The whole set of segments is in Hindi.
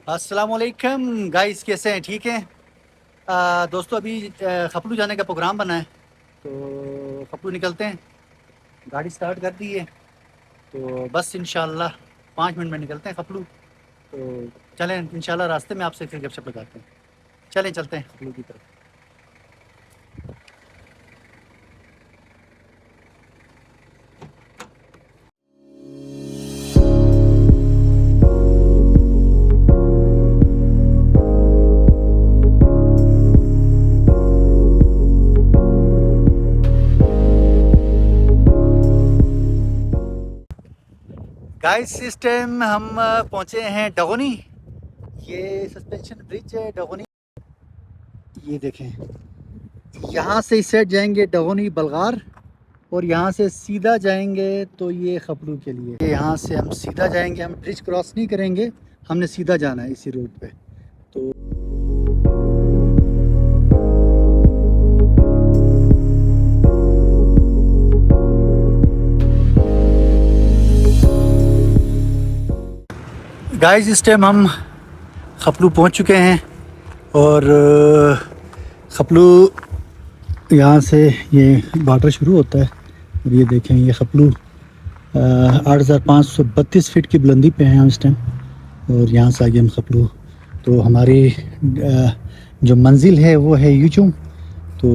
अस्सलामुअलैकुम गाइस, कैसे हैं? ठीक हैं। दोस्तों, अभी खपलू जाने का प्रोग्राम बना है, तो खपलू निकलते हैं। गाड़ी स्टार्ट कर दी है, तो बस इंशाल्लाह 5 मिनट में निकलते हैं खपलू। तो चलें, इंशाल्लाह रास्ते में आपसे फिर गपशप लगाते हैं। चलें, चलते हैं खपलू की तरफ। गाइस, इस टाइम हम पहुँचे हैं डगोनी। ये सस्पेंशन ब्रिज है डगोनी। ये देखें, यहाँ से इस साइड जाएंगे डगोनी बलगार, और यहाँ से सीधा जाएंगे तो ये खपलू के लिए। यहाँ से हम सीधा जाएंगे, हम ब्रिज क्रॉस नहीं करेंगे, हमने सीधा जाना है इसी रोड पे। तो गाइस, इस टाइम हम खपलू पहुँच चुके हैं, और खपलू यहाँ से ये बार्डर शुरू होता है। और ये देखें, ये खपलू 8,532 फीट की बुलंदी पे हैं हम इस टाइम। और यहाँ से आगे हम खपलू, तो हमारी जो मंजिल है वो है यूचुम। तो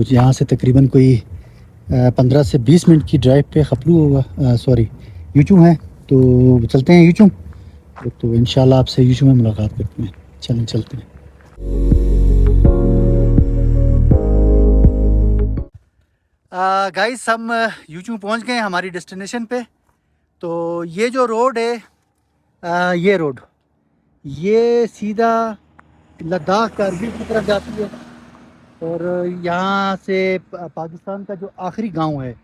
यहाँ से तकरीबन कोई 15 से 20 मिनट की ड्राइव पे खपलू होगा, सॉरी यूचुम है। तो चलते हैं यूचुम। तो इंशाल्लाह आपसे यूचुम में मुलाकात करते हैं। चलें, चलते हैं। गाइस, हम यूचुम पहुँच गए हैं हमारी डेस्टिनेशन पे। तो ये जो रोड है, ये रोड ये सीधा लद्दाख कारगिल की तरफ जाती है। और यहाँ से पाकिस्तान का जो आखिरी गांव है,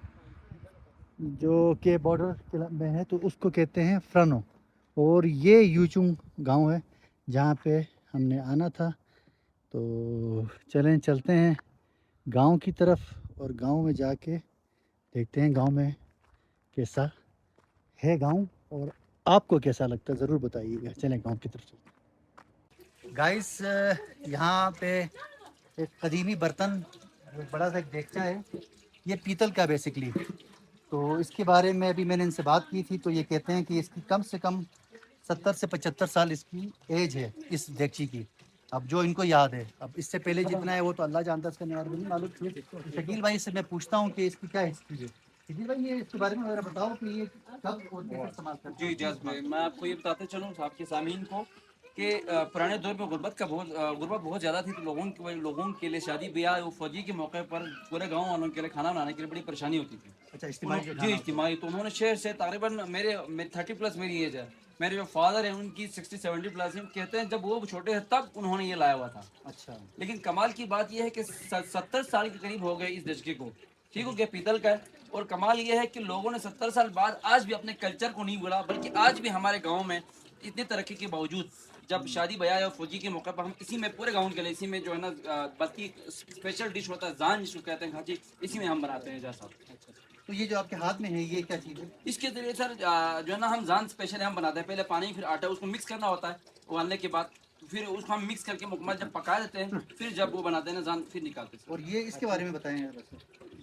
जो के बॉर्डर में है, तो उसको कहते हैं फ्रानो। और ये यूचुंग गांव है जहाँ पे हमने आना था। तो चलें, चलते हैं गांव की तरफ, और गांव में जाके देखते हैं गांव में कैसा है गांव, और आपको कैसा लगता है ज़रूर बताइएगा। चलें गांव की तरफ चलते हैं। गाइस, यहाँ पे एक कदीमी बर्तन, एक बड़ा सा एक देगचा है। ये पीतल का बेसिकली। तो इसके बारे में अभी मैंने इनसे बात की थी, तो ये कहते हैं कि इसकी कम से कम 70 से 75 साल इसकी एज है इस देगची की। अब जो इनको याद है, अब इससे पहले जितना है वो तो अल्लाह जानता है, इसका निवार नहीं मालूम। शकील भाई से मैं पूछता हूँ कि इसकी क्या हिस्ट्री है। शकील भाई, ये इसके बारे में ज़रा बताओ कि ये कब और कैसे इस्तेमाल करते जी जज भाई, मैं आपको ये बताते चलूँ आपके सामीन को कि पुराने दौर में गुर्बत बहुत ज़्यादा थी। तो लोगों के लिए शादी ब्याह और फौजी के मौके पर पूरे गांव वालों के लिए खाना बनाने के लिए बड़ी परेशानी होती थी। अच्छा, इस्तेमाल जी इज्तिमाही। तो उन्होंने शहर से तकरीबन मेरे 30 प्लस मेरी एज है। मेरे जो फादर है उनकी 60-70 प्लस है। कहते हैं जब वो छोटे थे तब उन्होंने ये लाया हुआ था। अच्छा। लेकिन कमाल की बात यह है कि 70 साल के करीब हो गए इस दशके को। ठीक हो गया, पीतल का है। और कमाल ये है कि लोगों ने 70 साल बाद आज भी अपने कल्चर को नहीं भूला, बल्कि आज भी हमारे गांव में इतनी तरक्की के बावजूद जब शादी ब्याह या फौजी के मौके पर हम इसी में पूरे गांव के लिए इसी में जो है ना बल्कि स्पेशल डिश होता है, जान जिसको कहते हैं खाची, इसी में हम बनाते हैं जैसा। तो ये जो आपके हाथ में है, ये क्या चीज़ है? इसके जरिए सर जो है ना हम जान स्पेशल हम बनाते हैं। पहले पानी फिर आटा उसको मिक्स करना होता है। उबालने के बाद फिर उसको हम मिक्स करके मुकम्मल जब पका देते हैं, फिर जब वो बनाते हैं ना जान, फिर निकालते हैं। और ये इसके बारे में बताएं यार वैसे।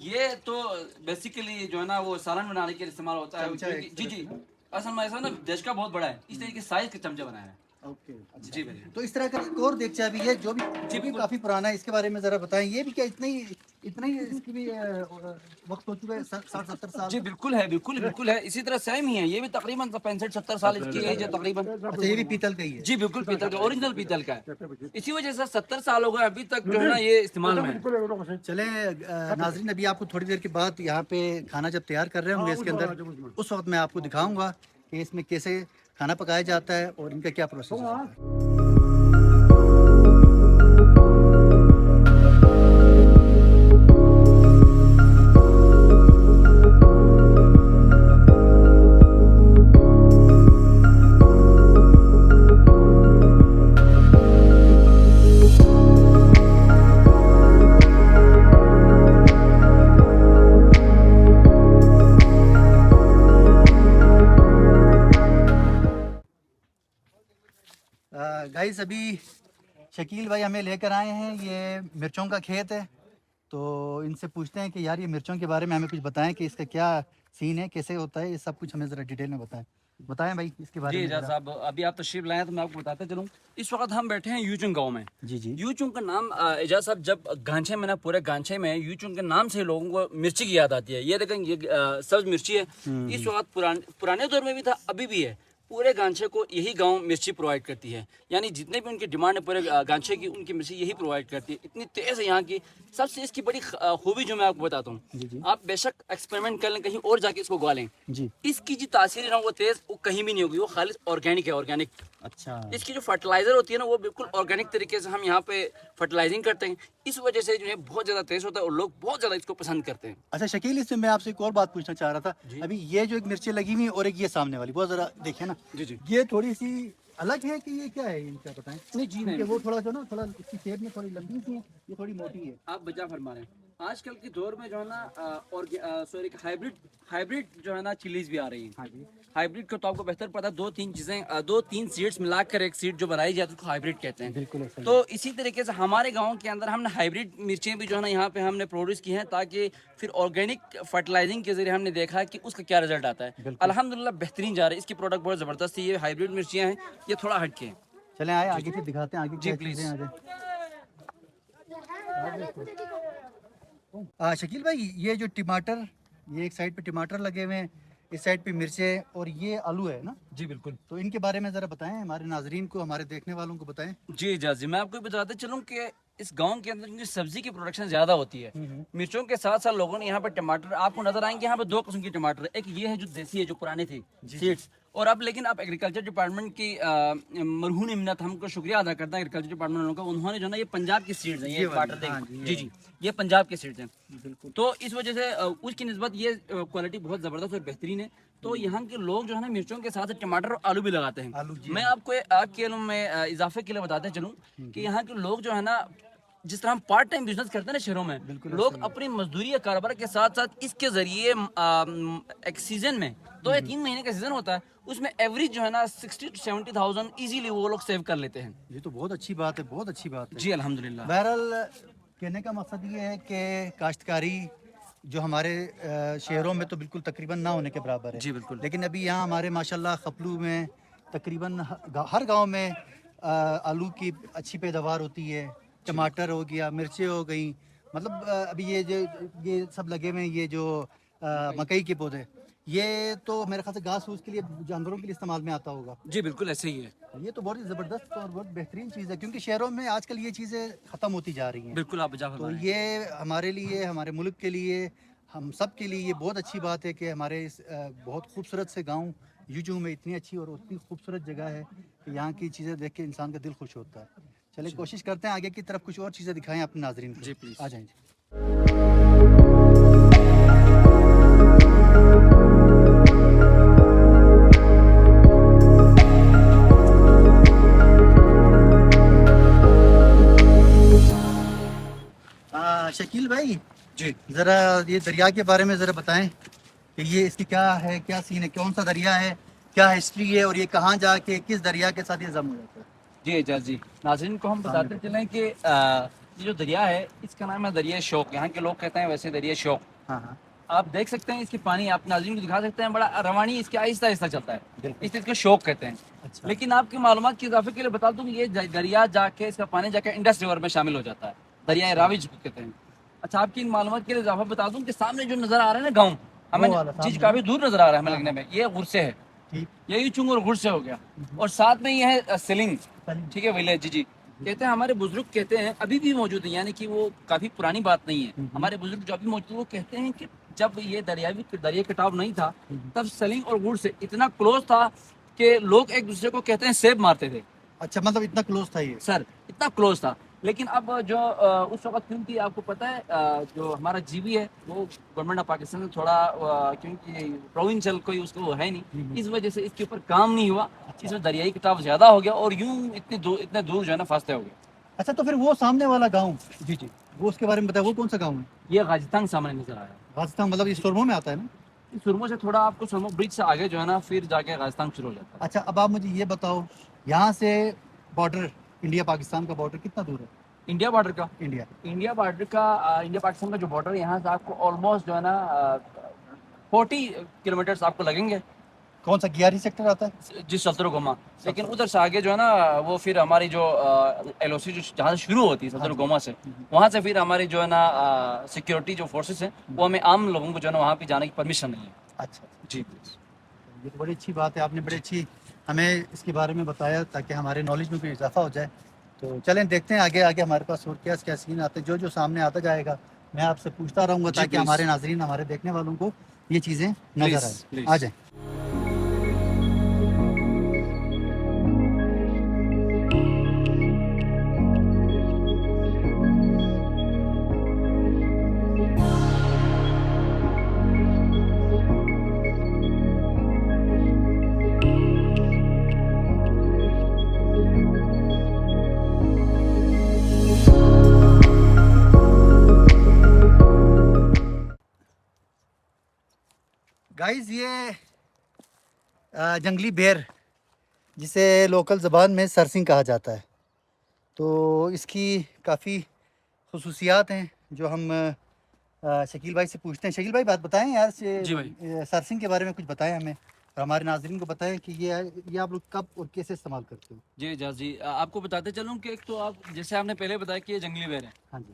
ये तो बेसिकली जो है ना वो सालन बनाने के लिए इस्तेमाल होता है। चमचा एक जी तरह जी, से ना? असल में ऐसा ना देश का बहुत बड़ा है, इस तरीके साइज के चमचे बनाए हैं। ओके, अच्छा। जी भैया। तो इस तरह का एक और देगचा भी है जो भी जी बिल्कुल। काफ़ी पुराना है, इसके बारे में ज़रा बताएं। ये भी क्या इतना ही इसकी भी वक्त हो चुका है, 60-70 साल जी का? बिल्कुल है, बिल्कुल बिल्कुल है। इसी तरह सेम ही है, ये भी तकरीबन 65-70 साल इसकी एज है तकरीबन। अच्छा, ये भी पीतल का ही है। जी बिल्कुल पीतल का, ओरिजिनल पीतल का है। इसी वजह से 70 साल हो गए अभी तक जो है ना ये इस्तेमाल में है। चलें, नाजरीन, अभी आपको थोड़ी देर के बाद यहाँ पे खाना जब तैयार कर रहे होंगे इसके अंदर, उस वक्त मैं आपको दिखाऊंगा कि इसमें कैसे खाना पकाया जाता है और इनका क्या प्रोसेस होता है। गाइस अभी शकील भाई हमें लेकर आए हैं, ये मिर्चों का खेत है। तो इनसे पूछते हैं कि यार ये मिर्चों के बारे में हमें कुछ बताएं कि इसका क्या सीन है, कैसे होता है, ये सब कुछ हमें ज़रा डिटेल में बताएं। बताएं भाई इसके बारे जी में एजाज ज़रा। साहब, अभी आप तशरीफ लाए हैं तो मैं आपको बताते चलूँ। इस वक्त हम बैठे हैं यूचुंग गांव में। जी जी। यूचुंग का नाम एजाज साहब, जब गांछे में ना, पूरे गांछे में यूचुंग के नाम से लोगों को मिर्ची की याद आती है। ये देखें, ये सब्ज मिर्ची है। इस वक्त पुराने दौर में भी था, अभी भी है। पूरे गांछे को यही गांव मिर्ची प्रोवाइड करती है, यानी जितने भी उनकी डिमांड है पूरे गांछे की, उनकी मिर्ची यही प्रोवाइड करती है। इतनी तेज़ है यहाँ की। सबसे इसकी बड़ी खूबी जो मैं आपको बताता जी जी। हूँ, आप बेशक एक्सपेरिमेंट कर लें, कहीं और जाके इसको उगा लें, जी। इसकी जो तासीर है ना वो तेज़ वो कहीं भी नहीं होगी। वो खाली ऑर्गेनिक है, ऑर्गेनिक। अच्छा। इसकी जो फर्टिलाइजर होती है ना वो बिल्कुल ऑर्गेनिक तरीके से हम यहाँ पे फर्टिलाइजिंग करते हैं। इस वजह से जो है बहुत ज़्यादा तेज होता है और लोग बहुत ज़्यादा इसको पसंद करते हैं। अच्छा शकील, इसमें मैं आपसे एक और बात पूछना चाह रहा था। जी। अभी ये जो एक मिर्ची लगी हुई है और एक ये सामने वाली, वो ज़रा देखिए ना, जी जी। ये थोड़ी सी अलग है कि ये क्या है, इनका बताएं। नहीं जी, क्योंकि नहीं, वो थोड़ा जो ना, थोड़ा इसकी शेप में थोड़ी लंबी सी है, ये थोड़ी मोटी है। आप बचा फरमा रहे हैं। आजकल के दौर में जो है ना और सॉरी, हाइब्रिड जो है ना चिलीज भी आ रही हैं। हाँ जी। हाइब्रिड को तो आपको बेहतर पता है, दो तीन चीज़ें, दो तीन सीड्स मिलाकर एक सीड जो बनाई जाती है उसको हाइब्रिड कहते हैं। बिल्कुल ऐसा ही तो इसी तरीके से हमारे गांव के अंदर हमने हाइब्रिड मिर्चें भी जो है ना यहाँ पे हमने प्रोड्यूस की हैं, ताकि फिर ऑर्गेनिक फर्टिलाइजिंग के जरिए हमने देखा कि उसका क्या रिजल्ट आता है। बिल्कुल। अल्हम्दुलिल्लाह बेहतरीन जा रहा है। इसकी प्रोडक्ट बहुत ज़बरदस्त है। ये हाइब्रिड मिर्चियाँ हैं, ये थोड़ा हटके हैं। चलें आए आगे से दिखाते हैं आगे जी, क्या प्लीज़। चीज़ें आगे। शकील भाई, ये जो टमाटर, ये एक साइड पे टमाटर लगे हुए हैं, इस साइड पे मिर्चें और ये आलू है ना, जी बिल्कुल। तो इनके बारे में ज़रा बताएं, हमारे नाजरीन को, हमारे देखने वालों को बताएं। जी जाजी, मैं आपको बताते चलूँ कि इस गांव के अंदर क्योंकि सब्जी की प्रोडक्शन ज़्यादा होती है, मिर्चों के साथ साथ लोगों ने यहाँ पे टमाटर, आपको नजर आएंगे यहाँ पे दो किस्म के टमाटर है। एक ये है जो देसी है, जो पुराने थे सीड्स, और अब लेकिन आप एग्रीकल्चर डिपार्टमेंट की मरहून मिन्नत, हमको शुक्रिया अदा करता है एग्रीकल्चर डिपार्टमेंट वालों का। उन्होंने जो है ना ये पंजाब की सीड्स हैं, ये टमाटर हाँ देखें। जी, जी जी, ये पंजाब के सीड्स हैं। बिल्कुल। तो इस वजह से उसकी निस्बत ये क्वालिटी बहुत ज़बरदस्त और बेहतरीन है। तो यहाँ के लोग जो है ना मिर्चों के साथ टमाटर और आलू भी लगाते हैं। आलू जी। मैं आपको आपके इल्म में इजाफे के लिए बताते चलूँ कि यहाँ के लोग जो है ना, जिस तरह हम पार्ट टाइम बिजनेस करते हैं ना शहरों में, बिल्कुल लोग ऐसा ही अपनी मजदूरी या कारोबार के साथ साथ इसके जरिए एक सीजन में 2 या 3 महीने का सीजन होता है, उसमें एवरेज जो है ना 60 to 70,000 इजीली वो लोग सेव कर लेते हैं। ये तो बहुत अच्छी बात है, बहुत अच्छी बात है। जी अल्हम्दुलिल्लाह। बहरहाल कहने का मकसद ये है कि काश्तकारी जो हमारे शहरों में तो बिल्कुल तकरीबन ना होने के बराबर है। जी बिल्कुल। लेकिन अभी यहाँ हमारे माशाल्लाह खपलू में तकरीबन हर गांव में आलू की अच्छी पैदावार होती है। टमाटर हो गया, मिर्चें हो गई, मतलब अभी ये सब लगे हुए हैं, ये जो मकई के पौधे, ये तो मेरे ख्याल से घास फूस के लिए, जानवरों के लिए इस्तेमाल में आता होगा। जी बिल्कुल ऐसे ही है। ये तो बहुत ही ज़बरदस्त और बहुत बेहतरीन चीज़ है, क्योंकि शहरों में आजकल ये चीज़ें ख़त्म होती जा रही हैं। बिल्कुल आप बजा तो फरमा रहे हैं। ये हमारे लिए, हमारे मुल्क के लिए, हम सब के लिए ये बहुत अच्छी बात है कि हमारे इस बहुत खूबसूरत से गांव यूजू में इतनी अच्छी और उतनी खूबसूरत जगह है कि यहाँ की चीज़ें देख के इंसान का दिल खुश होता है। चलिए कोशिश करते हैं आगे की तरफ कुछ और चीज़ें दिखाएं अपने नाजरीन को। जी, प्लीज़। आ जाएं जी। शकील भाई जी ज़रा ये दरिया के बारे में ज़रा बताएं कि ये इसकी क्या है, क्या सीन है, कौन सा दरिया है, क्या हिस्ट्री है, और ये कहाँ जाके किस दरिया के साथ ये जम हो जाता है। जी एजाज जी, नाज़रीन को हम बताते चलें कि ये जो दरिया है इसका नाम है दरिया शौक। यहाँ के लोग कहते हैं वैसे दरिया शौक। हाँ हाँ आप देख सकते हैं इसकी पानी, आप नाज़रीन को दिखा सकते हैं, बड़ा रवानी इसके आहिस्ता आहिस्ता चलता है, बिल्कुल। इस चीज़ को शौक कहते हैं। अच्छा। लेकिन आपकी मालूमात के इजाफे के लिए बता दूं कि ये दरिया जाके, इसका पानी जाके इंडस रिवर में शामिल हो जाता है, दरिया रावी जिसको कहते हैं। अच्छा, आपकी इन मालूमात के लिए इजाफा बता दूं कि सामने जो नजर आ रहा है ना गाँव, हमें वो वाला चीज सामने काफी दूर नजर आ रहा है हमें लगने में, ये गुरसे है, ठीक। यही चुंग और गुरसे हो गया, और साथ में ये है सिलिंग, ठीक है, विलेज। जी जी, कहते हैं हमारे बुजुर्ग कहते हैं, अभी भी मौजूद है, यानी कि वो काफी पुरानी बात नहीं है। हमारे बुजुर्ग जो अभी मौजूद है वो कहते हैं कि जब ये दरिया कटाव नहीं था तब सलिंग और गुड़ से इतना क्लोज था कि लोग एक दूसरे को कहते हैं सेब मारते थे। अच्छा, मतलब इतना क्लोज था ये। सर इतना क्लोज था। लेकिन अब जो उस वक्त क्योंकि आपको पता है जो हमारा जीबी है वो गवर्नमेंट ऑफ पाकिस्तान में थोड़ा क्योंकि प्रोविंशियल कोई उसको वो है नहीं, इस वजह से इसके ऊपर काम नहीं हुआ। इसमें दरियाई कटाव ज्यादा हो गया और यूं इतने दूर जो है ना फंसते हो गए। अच्छा, तो फिर वो सामने वाला गांव, जी जी, वो उसके बारे में बताया, वो कौन सा गांव है। ये गाजितांग सामने नजर आया। राजस्थान, मतलब ये सुरमो में आता है ना। सुरमो से थोड़ा आपको सुरमो ब्रिज से आगे जो है ना फिर जाके राजस्थान शुरू हो जाता है। अच्छा, अब आप मुझे ये बताओ, यहाँ से बॉर्डर, इंडिया पाकिस्तान का बॉर्डर कितना दूर है? इंडिया बॉर्डर का इंडिया इंडिया बॉर्डर का इंडिया पाकिस्तान का जो बॉर्डर है यहाँ से आपको ऑलमोस्ट जो है ना 40 किलोमीटर्स आपको लगेंगे, कौन सा गियारी सेक्टर आता है? जिस सफदरगोमा। लेकिन उधर से आगे जो है ना वो फिर हमारी जो LOC जो जहाँ से शुरू होती है सफदरगोमा से, वहाँ से फिर हमारी जो है ना सिक्योरिटी जो फोर्सेस हैं वो हमें आम लोगों को जो है ना वहाँ पे जाने की परमिशन नहीं है। अच्छा, जी ये तो बड़ी अच्छी बात है, आपने बड़ी अच्छी हमें इसके बारे में बताया ताकि हमारे नॉलेज में भी इजाफा हो जाए। तो चलें देखते हैं आगे आगे हमारे पास और क्या क्या सीन आते हैं, जो जो सामने आता जाएगा मैं आपसे पूछता रहूँगा जी, ताकि प्लीज़। हमारे नाजरीन, हमारे देखने वालों को ये चीज़ें नज़र प्लीज़, आए। प्लीज़। आ जाएं। गाइस ये जंगली बेर, जिसे लोकल ज़बान में सरसिंग कहा जाता है, तो इसकी काफ़ी खसूसियात हैं जो हम शकील भाई से पूछते हैं। शकील भाई बात बताएं यार से जी भाई। सरसिंग के बारे में कुछ बताएं हमें और हमारे नाजरीन को बताएं कि ये आप लोग कब और कैसे इस्तेमाल करते हो। जी एजाज जी, आपको बताते चलूँ कि एक तो आप जैसे आपने पहले बताया कि ये जंगली बेर है। हाँ जी।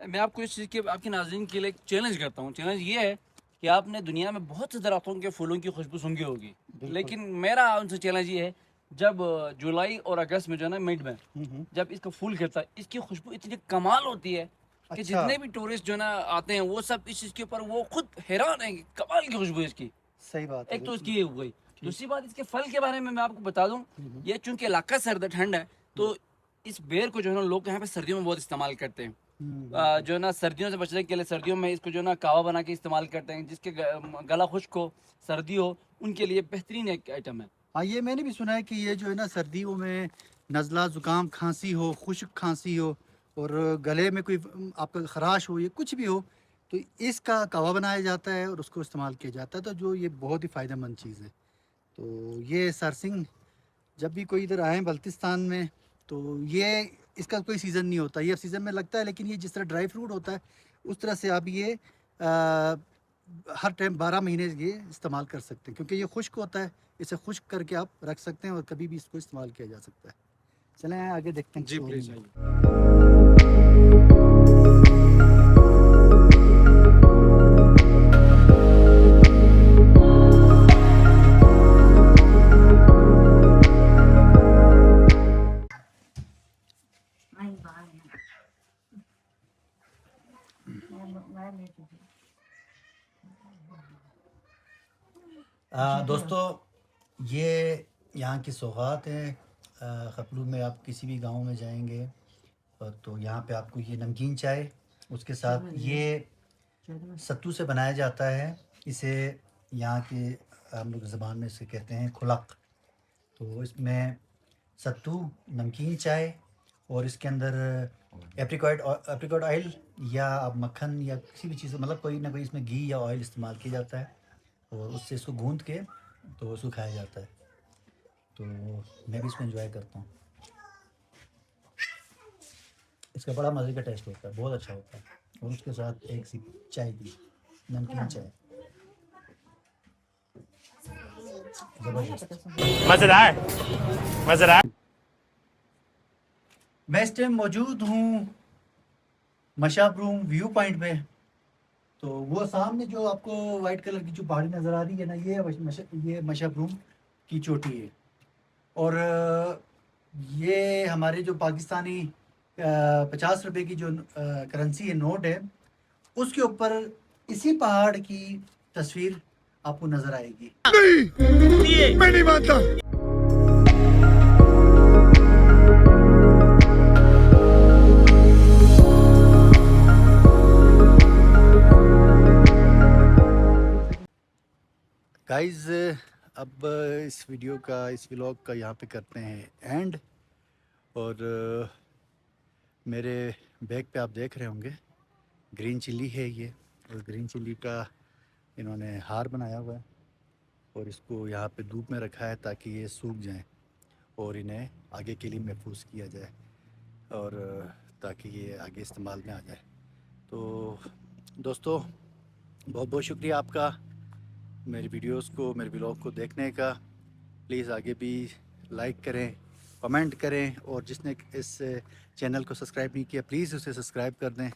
मैं आपको इस चीज़ के आपके नाज़रीन के लिए एक चैलेंज करता हूँ। चैलेंज ये है कि आपने दुनिया में बहुत से दरख्तों के फूलों की खुशबू सूंघी होगी, बिल्कुल। लेकिन मेरा उनसे चैलेंज ये है, जब जुलाई और अगस्त में जो है ना मिड में जब इसका फूल खिलता है, इसकी खुशबू इतनी कमाल होती है कि अच्छा। जितने भी टूरिस्ट जो है ना आते हैं वो सब इस चीज़ के ऊपर वो खुद हैरान है कि कमाल की खुशबू है इसकी। सही बात है, एक तो बिल्कुल। इसकी ये हो गई। दूसरी बात, इसके फल के बारे में मैं आपको बता दूं, ये चूंकि इलाका सर्द ठंड है तो इस बेर को जो है ना लोग यहाँ पे सर्दियों में बहुत इस्तेमाल करते हैं। जो है ना सर्दियों से बचने के लिए सर्दियों में इसको जो है ना कावा बना के इस्तेमाल करते हैं, जिसके गला खुश्क हो, सर्दी हो, उनके लिए बेहतरीन एक आइटम है। हाँ, ये मैंने भी सुना है कि ये जो है ना सर्दियों में नज़ला ज़ुकाम खांसी हो, खुश्क खांसी हो और गले में कोई आपका खराश हो, ये कुछ भी हो तो इसका कावा बनाया जाता है और उसको इस्तेमाल किया जाता है, तो जो ये बहुत ही फ़ायदेमंद चीज़ है। तो ये सरसिंग जब भी कोई इधर आए बल्तिस्तान में तो ये इसका कोई सीज़न नहीं होता, ये सीज़न में लगता है, लेकिन ये जिस तरह ड्राई फ्रूट होता है उस तरह से आप ये हर टाइम 12 महीने ये इस्तेमाल कर सकते हैं, क्योंकि ये खुश्क होता है, इसे खुश्क करके आप रख सकते हैं और कभी भी इसको इस्तेमाल किया जा सकता है। चलें आगे देखते हैं जी स्टोरी प्लीज में। आइए। दोस्तों ये यहाँ की सौगात है। खपलू में आप किसी भी गांव में जाएंगे तो यहाँ पे आपको ये नमकीन चाय, उसके साथ ये सत्तू से बनाया जाता है। इसे यहाँ के हम लोग ज़बान में इसे कहते हैं खुलक। तो इसमें सत्तू, नमकीन चाय और इसके अंदर एप्रिकॉट ऑयल या आप मक्खन या किसी भी चीज़, मतलब कोई ना कोई इसमें घी या ऑयल इस्तेमाल किया जाता है और उससे इसको गूंद के तो उसको खाया जाता है। तो मैं भी इसको एंजॉय करता हूँ। इसका बड़ा मज़े का टेस्ट होता है, बहुत अच्छा होता है। और उसके साथ एक सी चाय की, नमकीन चाय, ज़बरदस्त। मज़ेदार मज़ेदार। मैं इस टाइम मौजूद हूँ मशाब रूम व्यू पॉइंट पे। तो वो सामने जो आपको वाइट कलर की जो पहाड़ी नज़र आ रही है ना, ये मशाब रूम की चोटी है। और ये हमारे जो पाकिस्तानी 50 रुपए की जो करेंसी है, नोट है, उसके ऊपर इसी पहाड़ की तस्वीर आपको नज़र आएगी। मैं नहीं मानता। गाइस अब इस वीडियो का, इस व्लॉग का यहाँ पे करते हैं एंड। और मेरे बैग पे आप देख रहे होंगे ग्रीन चिल्ली है ये, और ग्रीन चिल्ली का इन्होंने हार बनाया हुआ है और इसको यहाँ पे धूप में रखा है ताकि ये सूख जाए। और इन्हें आगे के लिए महफूज किया जाए और ताकि ये आगे इस्तेमाल में आ जाए। तो दोस्तों बहुत बहुत शुक्रिया आपका मेरी वीडियोस को, मेरे ब्लॉग को देखने का। प्लीज़ आगे भी लाइक करें, कमेंट करें, और जिसने इस चैनल को सब्सक्राइब नहीं किया प्लीज़ उसे सब्सक्राइब कर दें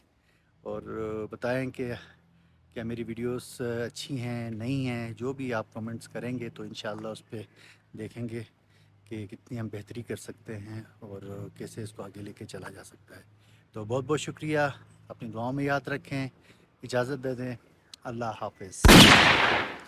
और बताएं कि क्या मेरी वीडियोस अच्छी हैं नहीं हैं। जो भी आप कमेंट्स करेंगे तो इंशाल्लाह उस पर देखेंगे कि कितनी हम बेहतरी कर सकते हैं और कैसे इसको आगे लेके चला जा सकता है। तो बहुत बहुत शुक्रिया, अपनी दुआओं में याद रखें, इजाज़त दे दें, अल्लाह हाफ़िज़।